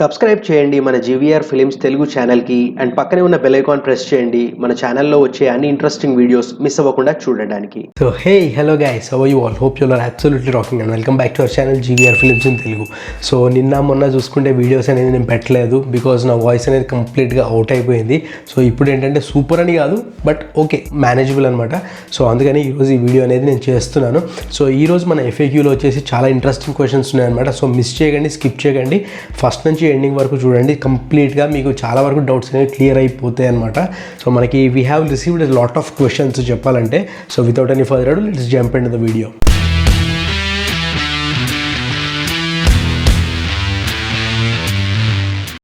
Subscribe చేయండి మన GVR films Telugu ఛానల్కి అండ్ పక్కనే ఉన్న బెల్ ఐకాన్ ప్రెస్ చేయండి మన ఛానల్లో వచ్చే అన్ని ఇంట్రెస్టింగ్ వీడియోస్ మిస్ అవ్వకుండా చూడడానికి. So hey hello guys, how are you all? Hope you are absolutely rocking and welcome back to our channel GVR films in Telugu. So మొన్న చూసుకుంటే వీడియోస్ అనేది నేను పెట్టలేదు బికాజ్ నా వాయిస్ అనేది కంప్లీట్గా అవుట్ అయిపోయింది. సో ఇప్పుడు ఏంటంటే సూపర్ అని కాదు, బట్ ఓకే మేనేజబుల్ అనమాట. సో అందుకని ఈరోజు ఈ వీడియో అనేది నేను చేస్తున్నాను. సో ఈరోజు మన ఎఫ్ఏక్యూలో వచ్చేసి చాలా ఇంట్రెస్టింగ్ క్వశ్చన్స్ ఉన్నాయన్నమాట. సో మిస్ చేయకండి, స్కిప్ చేయకండి, ఫస్ట్ నుంచి ఎండింగ్ వరకు చూడండి. కంప్లీట్గా మీకు చాలా వరకు డౌట్స్ అనేవి క్లియర్ అయిపోతాయి అనమాట. సో మనకి we have received lot of questions చెప్పాలంటే. So without any further ado let's jump into the video.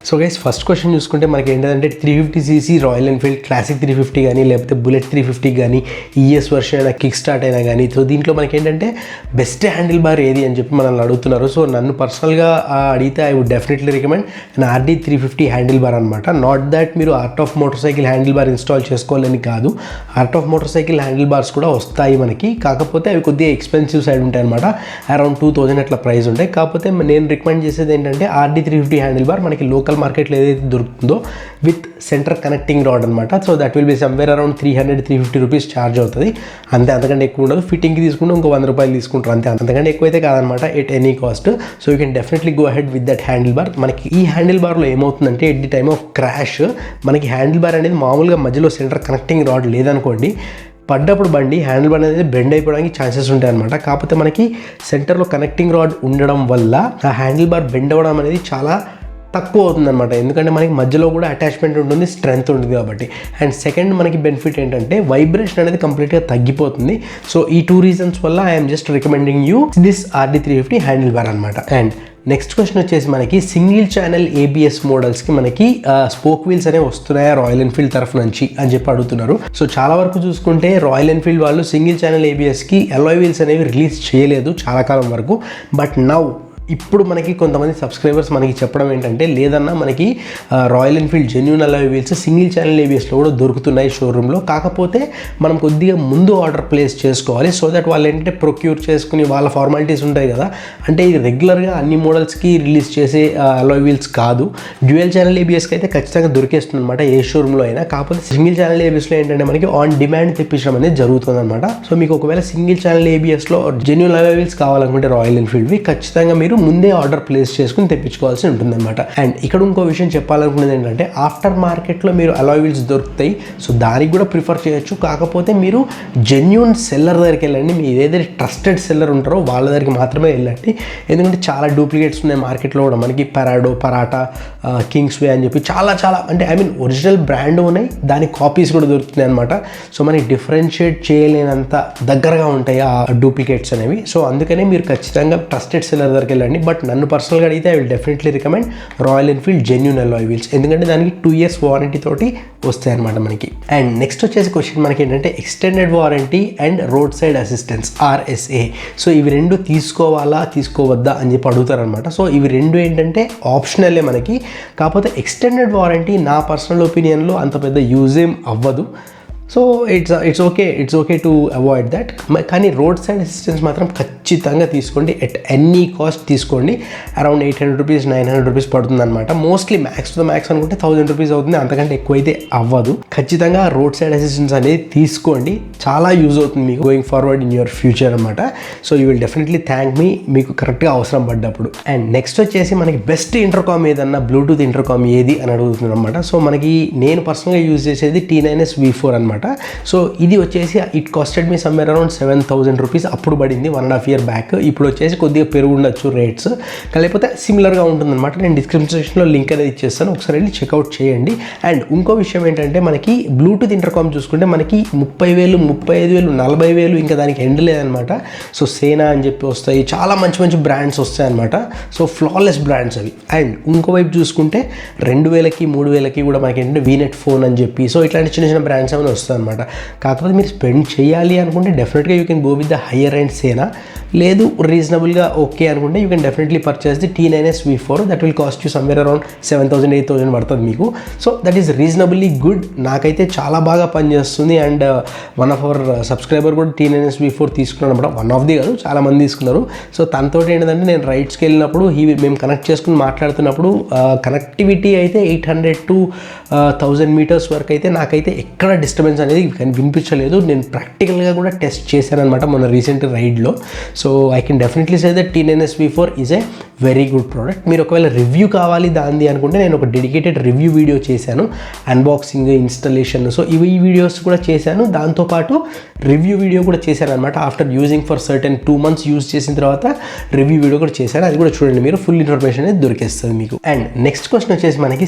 So guys, first question చూసుకుంటే మనకి ఏంటంటే 350cc రాయల్ ఎన్ఫీల్డ్ క్లాసిక్ 350 కానీ లేకపోతే బుల్లెట్ 350 కానీ ఈఎస్ వర్షన్ అయినా కిక్ స్టార్ట్ అయినా కానీ, సో దీంట్లో మనకి ఏంటంటే బెస్ట్ హ్యాండిల్ బార్ ఏది అని చెప్పి మనల్ని అడుగుతున్నారు. సో నన్ను పర్సనల్గా అడిగితే I would definitely recommend an RD 350 handle bar అనమాట. నాట్ దాట్ మీరు art of motor cycle handle bar install చేసుకోవాలని కాదు, art of motor cycle handle bars కూడా వస్తాయి మనకి. కాకపోతే అవి కొద్దిగా ఎక్స్పెన్సివ్ సైడ్ ఉంటాయి అనమాట. అరౌండ్ 2000 అట్లా ప్రైస్ ఉంటాయి. కాకపోతే నేను రికమెండ్ చేసేది ఏంటంటే RD 350 హ్యాండిల్ బార్ మనకి లోకల్ మార్కెట్లో ఏదైతే దొరుకుతుందో విత్ సెంటర్ కనెక్టింగ్ రాడ్ అనమాట. So that will be somewhere around 300-350 rupees charge అవుతుంది. అంతకంటే ఎక్కువ ఉండదు. ఫిట్టింగ్కి తీసుకుంటే ఇంకో 100 రూపాయలు తీసుకుంటారు అంతే, అంతకంటే ఎక్కువైతే కాదనమాట at any cost. So you can definitely go ahead with that handle bar. మనకి ఈ హ్యాండిల్ బార్లో ఏమవుతుందంటే at the time of crash మనకి హ్యాండిల్ బార్ అనేది మామూలుగా మధ్యలో సెంటర్ కనెక్టింగ్ రాడ్ లేదనుకోండి, పడ్డప్పుడు బండి హ్యాండిల్ బార్ అనేది బెండ్ అయిపోవడానికి ఛాన్సెస్ ఉంటాయి అనమాట. కాకపోతే మనకి సెంటర్లో కనెక్టింగ్ రాడ్ ఉండడం వల్ల ఆ హ్యాండిల్ బార్ బెండ్ అవ్వడం అనేది చాలా తక్కువ అవుతుంది అనమాట. ఎందుకంటే మనకి మధ్యలో కూడా అటాచ్మెంట్ ఉంటుంది, స్ట్రెంత్ ఉంటుంది కాబట్టి. అండ్ సెకండ్ మనకి బెనిఫిట్ ఏంటంటే వైబ్రేషన్ అనేది కంప్లీట్గా తగ్గిపోతుంది. సో ఈ 2 రీజన్స్ వల్ల I'm just recommending you this RD 350 handle bar అనమాట. అండ్ నెక్స్ట్ క్వశ్చన్ వచ్చేసి మనకి సింగిల్ ఛానల్ ABS మోడల్స్కి మనకి స్పోక్ వీల్స్ అనేవి వస్తున్నాయా రాయల్ ఎన్ఫీల్డ్ తరఫు నుంచి అని చెప్పి అడుగుతున్నారు. సో చాలా వరకు చూసుకుంటే రాయల్ ఎన్ఫీల్డ్ వాళ్ళు సింగిల్ ఛానల్ ABSకి అలాయ్ వీల్స్ అనేవి రిలీజ్ చేయలేదు చాలా కాలం వరకు. బట్ నౌ ఇప్పుడు మనకి కొంతమంది సబ్స్క్రైబర్స్ మనకి చెప్పడం ఏంటంటే లేదన్నా మనకి Royal Enfield genuine alloy wheels single channel ABSలో కూడా దొరుకుతున్నాయి షోరూంలో. కాకపోతే మనం కొద్దిగా ముందు ఆర్డర్ ప్లేస్ చేసుకోవాలి. సో దట్ వాళ్ళు ఏంటంటే ప్రొక్యూర్ చేసుకుని వాళ్ళ ఫార్మాలిటీస్ ఉంటాయి కదా, అంటే ఇది రెగ్యులర్గా అన్ని మోడల్స్కి రిలీజ్ చేసే అలాయ్ వీల్స్ కాదు. డ్యూయల్ ఛానల్ ABSకి అయితే ఖచ్చితంగా దొరికేస్తుంది అనమాట ఏ షోరూంలో అయినా. కాకపోతే సింగిల్ ఛానల్ ABSలో ఏంటంటే మనకి ఆన్ డిమాండ్ తెప్పించడం అనేది జరుగుతుంది అనమాట. సో మీకు ఒకవేళ సింగిల్ ఛానల్ ABSలో జెన్యూన్ అలాయ్ వీల్స్ కావాలనుకుంటే రాయల్ ఎన్ఫీల్డ్వి ఖచ్చితంగా మీరు ముందే ఆర్డర్ ప్లేస్ చేసుకుని తెప్పించుకోవాల్సి ఉంటుంది అనమాట. అండ్ ఇక్కడ ఇంకో విషయం చెప్పాలనుకునేది ఏంటంటే ఆఫ్టర్ మార్కెట్లో మీరు అలాయ్ వీల్స్ దొరుకుతాయి, సో దానికి కూడా ప్రిఫర్ చేయొచ్చు. కాకపోతే మీరు జెన్యూన్ సెల్లర్ దగ్గరికి వెళ్ళండి. మీరు ఏదైతే ట్రస్టెడ్ సెల్లర్ ఉంటారో వాళ్ళ దగ్గరికి మాత్రమే వెళ్ళండి. ఎందుకంటే చాలా డూప్లికేట్స్ ఉన్నాయి మార్కెట్లో కూడా. మనకి పరాడో, పరాటా, కింగ్స్ వే అని చెప్పి చాలా అంటే ఒరిజినల్ బ్రాండ్ ఉన్నాయి, దాని కాపీస్ కూడా దొరుకుతున్నాయి అనమాట. సో మనకి డిఫరెన్షియేట్ చేయలేనంత దగ్గరగా ఉంటాయి ఆ డూప్లికేట్స్ అనేవి. సో అందుకనే మీరు ఖచ్చితంగా ట్రస్టెడ్ సెల్లర్ దగ్గరికి వెళ్ళండి. బట్ నన్ను పర్సనల్గా అడిగితే I will definitely recommend royal Enfield genuine alloy wheels, ఎందుకంటే దానికి 2 years వారంటీ తోటి వస్తాయి అనమాట మనకి. అండ్ నెక్స్ట్ వచ్చేసి క్వశ్చన్ మనకి ఏంటంటే extended warranty and road side assistance RSA. So ఇవి రెండు తీసుకోవాలా తీసుకోవద్దా అని చెప్పి అడుగుతారనమాట. సో ఇవి రెండు ఏంటంటే ఆప్షనలే మనకి. కాకపోతే ఎక్స్టెండెడ్ వారంటీ నా పర్సనల్ ఒపీనియన్లో అంత పెద్ద యూజ్ ఏం అవ్వదు. So it's okay to avoid that. కానీ రోడ్ సైడ్ అసిస్టెన్స్ మాత్రం ఖచ్చితంగా తీసుకోండి, ఎట్ ఎనీ కాస్ట్ తీసుకోండి. అరౌండ్ 800 రూపీస్ 900 రూపీస్ పడుతుంది అనమాట. Mostly max to the max అనుకుంటే 1000 రూపీస్ అవుతుంది, అంతకంటే ఎక్కువైతే అవ్వదు. ఖచ్చితంగా రోడ్ సైడ్ అసిస్టెన్స్ అనేది తీసుకోండి, చాలా యూజ్ అవుతుంది మీకు going forward in your future అనమాట. So you will definitely thank me మీకు కరెక్ట్గా అవసరం పడ్డప్పుడు. అండ్ నెక్స్ట్ వచ్చేసి మనకి బెస్ట్ ఇంటర్కామ్ ఏదన్నా బ్లూటూత్ ఇంటర్కామ్ ఏది అని అడుగుతుంది అనమాట. సో మనకి నేను పర్సనల్గా యూజ్ చేసేది T9S V4 అనమాట. సో ఇది వచ్చేసి it costed me somewhere around 7000 rupees అప్పుడు పడింది 1.5 year బ్యాక్. ఇప్పుడు వచ్చేసి కొద్దిగా పెరుగు ఉండొచ్చు రేట్స్, లేకపోతే సిమిలర్గా ఉంటుందన్నమాట. నేను డిస్క్రిప్షన్ సెక్షన్లో లింక్ అనేది ఇచ్చేస్తాను, ఒకసారి వెళ్ళి చెక్అవుట్ చేయండి. అండ్ ఇంకో విషయం ఏంటంటే మనకి బ్లూటూత్ ఇంటర్కామ్ చూసుకుంటే మనకి 30,000, 35,000, 40,000 ఇంకా దానికి ఎండ్ లేదనమాట. సో సేనా అని చెప్పి వస్తాయి, చాలా మంచి బ్రాండ్స్ వస్తాయి అనమాట. సో ఫ్లాలెస్ బ్రాండ్స్ అవి. అండ్ ఇంకోవైపు చూసుకుంటే 2,000కి 3,000కి కూడా మనకి ఏంటంటే వీనెట్ ఫోన్ అని చెప్పి, సో ఇట్లాంటి చిన్న బ్రాండ్స్ ఏమైనా వస్తాయి అనమాట. కాకపోతే మీరు స్పెండ్ చేయాలి అనుకుంటే డెఫినెట్గా you can go with the higher and సేనా. లేదు రీజనబుల్గా ఓకే అనుకుంటే you can definitely purchase the T9S V4. That will cost you somewhere around 7,000-8,000 పడుతుంది మీకు. So that is reasonably good. నాకైతే చాలా బాగా పనిచేస్తుంది. And one of our subscriber కూడా T9S V4 తీసుకున్నాను అనమాట. వన్ ఆఫ్ ది కాదు, చాలా మంది తీసుకున్నారు. సో తనతో ఏంటంటే నేను రైడ్స్కి వెళ్ళినప్పుడు మేము కనెక్ట్ చేసుకుని మాట్లాడుతున్నప్పుడు కనెక్టివిటీ అయితే 800 to 1000 మీటర్స్ వరకు అయితే నాకైతే ఎక్కడ డిస్టర్బెన్స్ అనేది వినిపించలేదు. నేను ప్రాక్టికల్గా కూడా టెస్ట్ చేశాను అనమాట మొన్న రీసెంట్ రైడ్లో. So I can definitely say that T9S V4 is a very good product. మీరు ఒకవేళ రివ్యూ కావాలి దాన్ని అనుకుంటే నేను ఒక డెడికేటెడ్ రివ్యూ వీడియో చేశాను, అన్బాక్సింగ్, ఇన్స్టలేషన్. సో ఈ వీడియోస్ కూడా చేశాను. దాంతోపాటు రివ్యూ వీడియో కూడా చేశాను అనమాట. After using for certain 2 months use చేసిన తర్వాత రివ్యూ వీడియో కూడా చేశాను. అది కూడా చూడండి, మీరు ఫుల్ ఇన్ఫర్మేషన్ అనేది దొరికేస్తుంది మీకు. అండ్ నెక్స్ట్ క్వశ్చన్ వచ్చేసి మనకి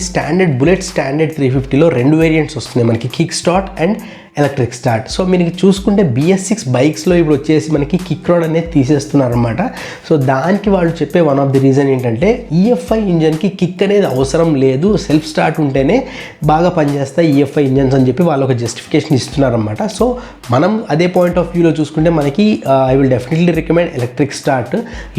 బుల్లెట్ స్టాండర్డ్ 350లో 2 వేరియంట్స్ వస్తున్నాయి మనకి, kick start and electric start. So మీరు చూసుకుంటే BS6 బైక్స్లో ఇప్పుడు వచ్చేసి మనకి కిక్ రాడ్ అనేది తీసేస్తున్నారు అనమాట. సో దానికి వాళ్ళు చెప్పే వన్ ఆఫ్ ది రీజన్ ఏంటంటే EFI ఇంజన్కి కిక్ అనేది అవసరం లేదు, సెల్ఫ్ స్టార్ట్ ఉంటేనే బాగా పనిచేస్తాయి EFI ఇంజన్స్ అని చెప్పి వాళ్ళు ఒక జస్టిఫికేషన్ ఇస్తున్నారనమాట. సో మనం అదే పాయింట్ ఆఫ్ వ్యూలో చూసుకుంటే మనకి I will definitely recommend electric start.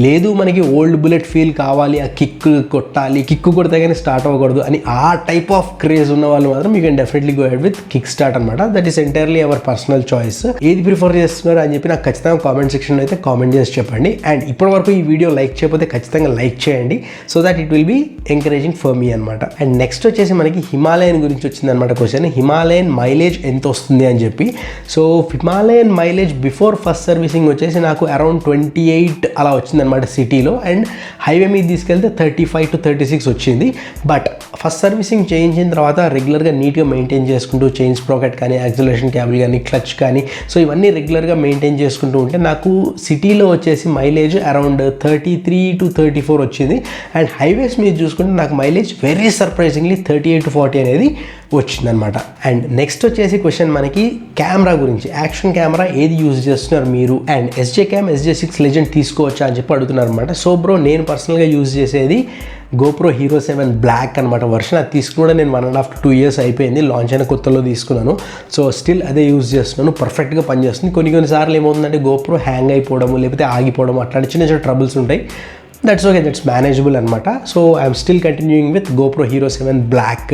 లేదు మనకి ఓల్డ్ బుల్లెట్ ఫీల్ కావాలి, ఆ కిక్ కొట్టాలి, కిక్ కొడితే కానీ స్టార్ట్ అవ్వకూడదు అని ఆ టైప్ ఆఫ్ క్రేజ్ ఉన్న వాళ్ళు మాత్రం you can definitely go ahead with kick start అనమాట. That is entirely our personal choice. ఏది ప్రిఫర్ చేస్తున్నారు అని చెప్పి నాకు ఖచ్చితంగా కామెంట్ సెక్షన్లో అయితే కామెంట్ చేసి చెప్పండి. అండ్ ఇప్పటి వరకు ఈ వీడియో లైక్ చేయకపోతే ఖచ్చితంగా లైక్ చేయండి, so that it will be encouraging for me అనమాట. అండ్ నెక్స్ట్ వచ్చేసి మనకి హిమాలయన్ గురించి వచ్చింది అనమాట క్వశ్చన్. హిమాలయన్ మైలేజ్ ఎంత వస్తుంది అని చెప్పి. So Himalayan mileage before first servicing వచ్చేసి నాకు అరౌండ్ 28 అలా వచ్చిందనమాట సిటీలో. అండ్ హైవే మీద తీసుకెళ్తే 35 to 36 వచ్చింది. బట్ ఫస్ట్ సర్వీసింగ్ చేయించిన తర్వాత రెగ్యులర్గా నీట్గా మెయింటైన్ చేసుకుంటూ చైన్ స్ప్రాకెట్ కానీ, యాక్సిలరేషన్ క్యాబుల్ కానీ, క్లచ్ కానీ, సో ఇవన్నీ రెగ్యులర్గా మెయింటైన్ చేసుకుంటూ ఉంటే నాకు సిటీలో వచ్చేసి మైలేజ్ అరౌండ్ 33 to 34 వచ్చింది. అండ్ హైవేస్ మీద చూసుకుంటే నాకు మైలేజ్ వెరీ సర్ప్రైజింగ్లీ 38 to 40 అనేది వచ్చిందనమాట. అండ్ నెక్స్ట్ వచ్చేసి క్వశ్చన్ మనకి కెమెరా గురించి. యాక్షన్ కెమెరా ఏది యూజ్ చేస్తున్నారు మీరు, అండ్ SJ6 లెజెండ్ తీసుకోవచ్చా అని చెప్పి అడుగుతున్నారు అనమాట. సో బ్రో, నేను పర్సనల్గా యూజ్ చేసేది GoPro Hero 7 బ్లాక్ అనమాట వర్షన్. అది తీసుకుని నేను 1.5 to 2 years అయిపోయింది, లాంచ్ అయిన కొత్తలో తీసుకున్నాను. సో స్టిల్ అదే యూజ్ చేస్తున్నాను, పర్ఫెక్ట్గా పనిచేస్తుంది. కొన్నిసార్లు ఏమవుతుందంటే GoPro హ్యాంగ్ అయిపోవడము, లేకపోతే ఆగిపోవడం, అట్లాంటి చిన్న చిన్న ట్రబుల్స్ ఉంటాయి. దట్స్ ఓకే, దట్స్ మేనేజబుల్ అనమాట. So I'm still continuing with GoPro Hero 7 black.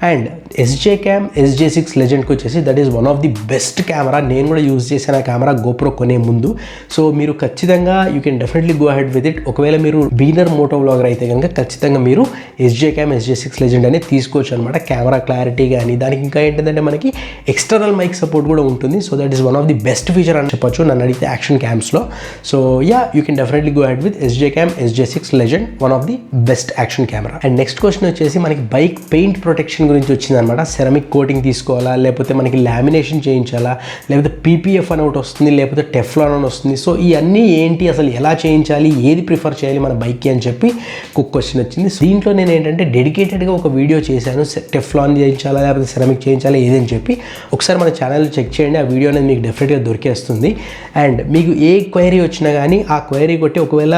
And SJ6 లెజెండ్కి వచ్చేసి that is one of the best camera. నేను కూడా యూజ్ చేశాను ఆ కెమెరా GoPro కొనే ముందు. సో మీరు ఖచ్చితంగా you can definitely go ahead with it. ఒకవేళ మీరు బిగినర్ మోటో వ్లాగర్ అయితే కనుక ఖచ్చితంగా మీరు SJ6 లెజెండ్ అనేది తీసుకోవచ్చు అనమాట. కెమెరా క్లారిటీ కానీ, దానికి ఇంకా ఏంటంటే మనకి ఎక్స్టర్నల్ మైక్ సపోర్ట్ కూడా ఉంటుంది. So that is one of the best feature అని చెప్పొచ్చు నన్ను అడిగితే యాక్షన్ క్యామ్స్లో. So yeah, you can definitely go ahead with SJ6 legend, one of the best action camera. And next question వచ్చేసి మనకి bike paint protection గురించి వచ్చిందనమాట. Ceramic coating తీసుకోవాలా, లేకపోతే మనకి లామినేషన్ చేయించాలా, లేకపోతే PPF అని ఒకటి వస్తుంది, లేకపోతే టెఫ్లాన్ అని వస్తుంది. సో ఇవన్నీ ఏంటి, అసలు ఎలా చేయించాలి, ఏది ప్రిఫర్ చేయాలి మన బైక్కి అని చెప్పి ఒక క్వశ్చన్ వచ్చింది. దీంట్లో నేను ఏంటంటే డెడికేటెడ్గా ఒక వీడియో చేశాను, టెఫ్లాన్ చేయించాలా లేకపోతే సెరమిక్ చేయించాలా ఏదని చెప్పి. ఒకసారి మన ఛానల్లో చెక్ చేయండి, ఆ వీడియో అనేది మీకు డెఫినెట్గా దొరికేస్తుంది. అండ్ మీకు ఏ క్వైరీ వచ్చినా కానీ ఆ క్వైరీ కొట్టి, ఒకవేళ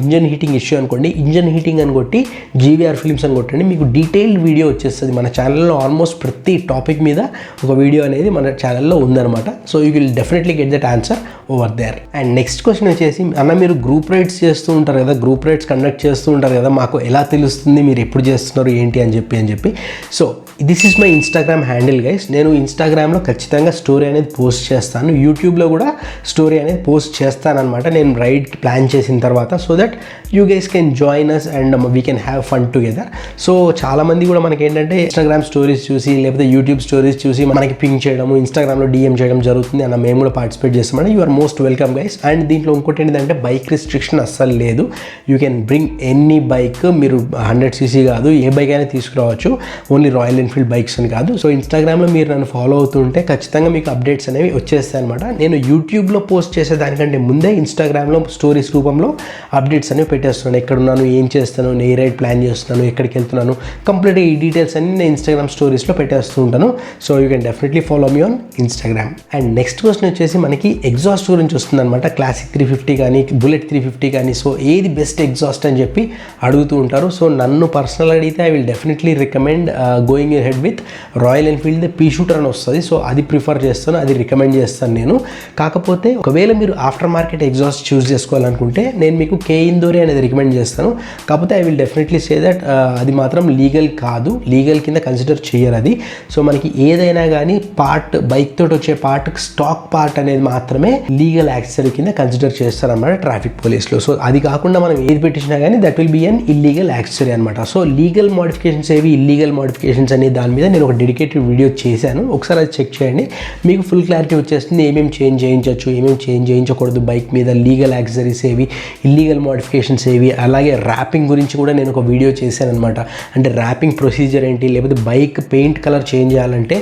ఇంజన్ హీటింగ్ ఇష్యూ అనుకోండి, ఇంజన్ హీటింగ్ అని కొట్టి GVR ఫిల్మ్స్ అని కొట్టండి, మీకు డీటెయిల్డ్ వీడియో వచ్చేస్తుంది. మన ఛానల్లో ఆల్మోస్ట్ ప్రతి టాపిక్ మీద ఒక వీడియో అనేది మన ఛానల్లో ఉందన్నమాట. So you will definitely get that answer over there. And next question వచ్చేసి, అన్న మీరు గ్రూప్ రైడ్స్ చేస్తూ ఉంటారు కదా, గ్రూప్ రైడ్స్ కండక్ట్ చేస్తూ ఉంటారు కదా, మాకు ఎలా తెలుస్తుంది మీరు ఎప్పుడు చేస్తున్నారు ఏంటి అని చెప్పి. So this is my Instagram handle guys. నేను ఇన్స్టాగ్రామ్లో ఖచ్చితంగా స్టోరీ అనేది పోస్ట్ చేస్తాను, యూట్యూబ్లో కూడా స్టోరీ అనేది పోస్ట్ చేస్తానన్నమాట నేను రైడ్కి ప్లాన్ చేసిన తర్వాత. So that you guys can join us and we can have fun together. So చాలామంది కూడా మనకి ఏంటంటే ఇన్స్టాగ్రామ్ స్టోరీస్ చూసి లేకపోతే యూట్యూబ్ స్టోరీస్ చూసి మనకి పింక్ చేయడం, ఇన్స్టాగ్రామ్లో DM చేయడం జరుగుతుంది. అన్న మేము కూడా పార్టిసిపేట్ చేస్తామండి. You are most welcome guys. And దీంట్లో ఇంకోటి ఏంటంటే బైక్ రిస్ట్రిక్షన్ అస్సలు లేదు. You can bring any bike, మీరు 100cc కాదు ఏ బైక్ అయినా తీసుకురావచ్చు, ఓన్లీ రాయల్ ఎన్ఫీల్డ్ బైక్స్ అని కాదు. సో ఇన్స్టాగ్రామ్లో మీరు నన్ను ఫాలో అవుతుంటే ఖచ్చితంగా మీకు అప్డేట్స్ అనేవి వచ్చేస్తాయి అనమాట. నేను యూట్యూబ్లో పోస్ట్ చేసే దానికంటే ముందే ఇన్స్టాగ్రామ్లో స్టోరీస్ రూపంలో అప్డేట్స్ అనేవి పెట్టేస్తున్నాను. ఎక్కడున్నాను, ఏం చేస్తాను, ఏ రైడ్ ప్లాన్ చేస్తున్నాను, ఎక్కడికి వెళ్తున్నాను, కంప్లీట్గా ఈ డీటెయిల్స్ అన్ని నేను ఇన్స్టాగ్రామ్ స్టోరీస్లో పెట్టేస్తూ ఉంటాను. So you can definitely follow me on Instagram. And next question వచ్చేసి మనకి ఎగ్జాస్ట్ గురించి వస్తుంది అనమాట. క్లాసిక్ 350 కానీ, బుల్లెట్ 350 కానీ, సో ఏది బెస్ట్ ఎగ్జాస్ట్ అని చెప్పి అడుగుతూ ఉంటారు. సో నన్ను పర్సనల్ అడిగితే I will definitely recommend going moving head with royal Enfield P shooter అని వస్తుంది. సో అది ప్రిఫర్ చేస్తాను, అది రికమెండ్ చేస్తాను నేను. కాకపోతే ఒకవేళ మీరు ఆఫ్టర్ మార్కెట్ ఎగ్జాస్ట్ చూస్ చేసుకోవాలనుకుంటే నేను మీకు కే ఇందోరి అనేది రికమెండ్ చేస్తాను. కాకపోతే I will definitely say that అది మాత్రం లీగల్ కాదు, లీగల్ కింద కన్సిడర్ చేయరు అది. సో మనకి ఏదైనా కానీ పార్ట్ బైక్ తోటి వచ్చే పార్ట్ స్టాక్ పార్ట్ అనేది మాత్రమే లీగల్ యాక్సెసరీ కింద కన్సిడర్ చేస్తారన్నమాట ట్రాఫిక్ పోలీస్లో. సో అది కాకుండా మనం ఏది పెట్టించినా కానీ that will be an illegal accessory అనమాట. సో లీగల్ మోడిఫికేషన్స్ ఏవి, ఇల్లీగల్ మోడిఫికేషన్స్ అనే దాని మీద నేను ఒక డెడికేటెడ్ వీడియో చేశాను, ఒకసారి అది చెక్ చేయండి, మీకు ఫుల్ క్లారిటీ వచ్చేస్తుంది. ఏమేమి చేంజ్ చేయించవచ్చు, ఏమేమి చేంజ్ చేయించకూడదు బైక్ మీద, లీగల్ యాక్సెసరీస్ ఏవి, ఇల్లీగల్ మోడిఫికేషన్స్ ఏవి, అలాగే ర్యాపింగ్ గురించి కూడా నేను ఒక వీడియో చేశాను అనమాట. అంటే ర్యాపింగ్ ప్రొసీజర్ ఏంటి, లేకపోతే బైక్ పెయింట్ కలర్ చేంజ్ చేయాలంటే,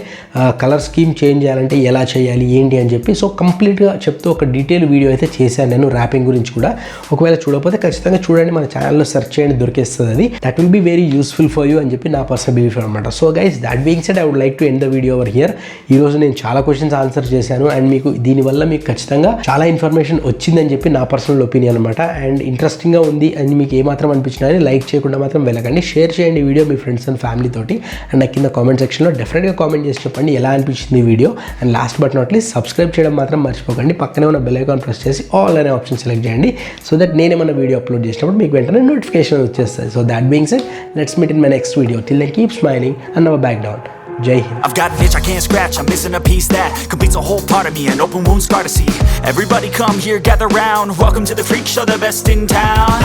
కలర్ స్కీమ్ చేంజ్ చేయాలంటే ఎలా చేయాలి ఏంటి అని చెప్పి సో కంప్లీట్గా చెప్తూ ఒక డీటెయిల్ వీడియో అయితే చేశాను నేను ర్యాపింగ్ గురించి కూడా. ఒకవేళ చూడకపోతే ఖచ్చితంగా చూడండి, మన ఛానల్లో సెర్చ్ చేయండి, దొరికేస్తుంది అది. That will be very useful for you అని చెప్పి నా పర్సనల్ బిలీఫ్ అనమాట. So guys, that being said I would like to end the video over here. ఈరోజు నేను చాలా క్వశ్చన్స్ ఆన్సర్ చేశాను అండ్ మీకు దీనివల్ల మీకు ఖచ్చితంగా చాలా ఇన్ఫర్మేషన్ వచ్చిందని చెప్పి నా పర్సనల్ ఒపీనియన్ అనమాట. అండ్ ఇంట్రెస్టింగ్గా ఉంది అని మీకు ఏమాత్రం అనిపించినా లైక్ చేయకుండా మాత్రం వెళ్ళకండి, షేర్ చేయండి ఈ video me friends and family తోటి. అండ్ నాకు కింద కామెంట్ సెక్షన్లో డెఫినెట్గా కామెంట్ చేసి చెప్పండి ఎలా అనిపించింది ఈ వీడియో. అండ్ last but not least subscribe చేయడం మాత్రం మర్చిపోకండి. పక్కనే ఉన్న బెల్ ఐకాన్ ప్రెస్ చేసి ఆల్ అనే ఆప్షన్ సెలెక్ట్ చేయండి, సో దట్ నేనేమన్నా వీడియో అప్లోడ్ చేసినప్పుడు మీకు వెంటనే నోటిఫికేషన్ వచ్చేస్తుంది. So that being said, let's meet in my next video. Till then keep smiling and never back down. Jai Hind. I've got an itch I can't scratch, I'm missing a piece that completes a whole part of me, an open wound scar to see. Everybody come here, gather round, welcome to the freak show, the best in town.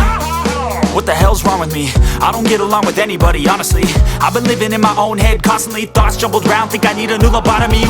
What the hell's wrong with me? I don't get along with anybody, honestly. I've been living in my own head constantly, thoughts jumbled round, think I need a new lobotomy.